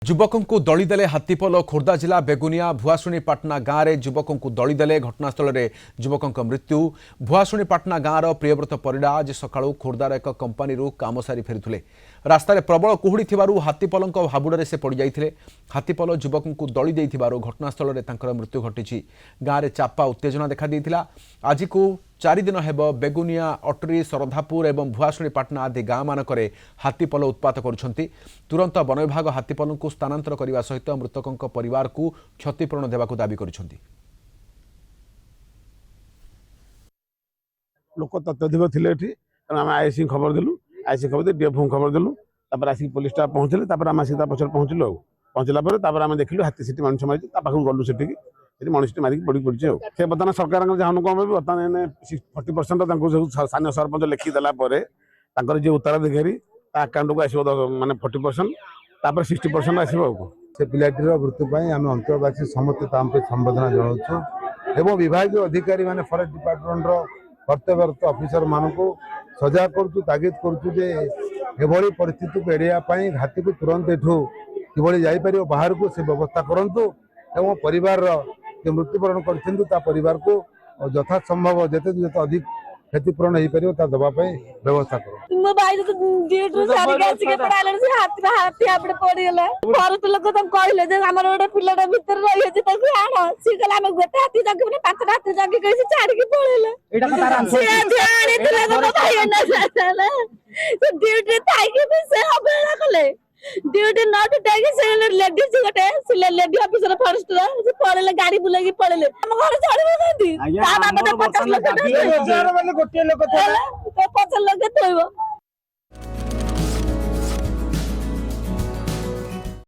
युवकों को दलीदेले हाथीपल खोर्धा जिला बेगुनिया भुआशुणीपाटना गाँव में युवकों को दलीदेले घटनास्थल में युवकों मृत्यु। भुआशुणीपाटना गाँव प्रियव्रत परिड़ा आज सकाळु खोर्धार एक कंपानी काम सारी फेरुले रास्तार प्रबल कुहुड़ी थिबारु हाथीपल हाबुड़े से पड़ जाते। हाथीपल युवकों को दली देइथिबारु घटनास्थल में मृत्यु घटी। गाँव में चापा उत्तेजना देखा देइथिला। आज को 4 दिन हेब बेगुनिया अटरी सरधापुर और भुआशुणीपाटना आदि गाँव मानक हाथीपल उत्पात करुछंती। तुरंत वन विभाग हाथीपल को स्थानांतर करने सहित मृतकों परिवार को क्षतिपूरण देवाक दाबी करिछंती। लोक तत्वाधिक थे आम आईसी खबर देलु। आईसी खबर डीएफओ खबर देलु। आसिक पुलिस स्टाफ पहुँचले आम पछर पहुँचलु। पहुँचला आम देखिलु हाथी सीटी मनुष्य मारी गलु से मनुष्य मारिक पड़ी पड़ी से बर्तमान सरकार जहाँ अनुकम भी बर्तमान 40% स्थानीय सरपंच लिखिदेला जी उत्तराधिकारी आकाउंट को आसो माने 40% 60% आसो। से पिलाटीर मृत्यु आम अंचलवासी समस्त संवेदना जनाऊँ एवं विभाग अधिकारी माने फॉरेस्ट डिपार्टमेंट कर्तव्यरत ऑफिसर मानक सजाग करुँ तागिद करुँ परिस्थिति को एड़ाई हाथी को तुरंत एठू कि जापर बाहर को से व्यवस्था करूँ एवं परिवार मृत्युवरण कर परिवार को यथासंभव जिते अधिक क्षतिपूरण हो पार दवाई व्यवस्था करो। मो भाई तो गेट रो सारी गाछ के पड़ाले से हाथी आपड़े पड़ीला घर तो लोग तो कहले जे हमर ओडे पिल्लाडा भीतर रहि जे ताकि आण सी गला में गोटे हाथी जाके माने पांच हाथी जाके कहि छाड़ के पड़ेला एटा तो तार से जाने तो भाई ना जाना तो ड्यूटी थाई के भी से हबेला कले ड्यूटी नॉट टाइम से लेडीज गोटे से लेडी ऑफिसर फॉरेस्ट से पड़ेले गाड़ी बुलाई के पड़ेले हम घर छाड़बे गंदी ता बाबा तो 50 लोग गोटे लोग 50 लोग थोइबो।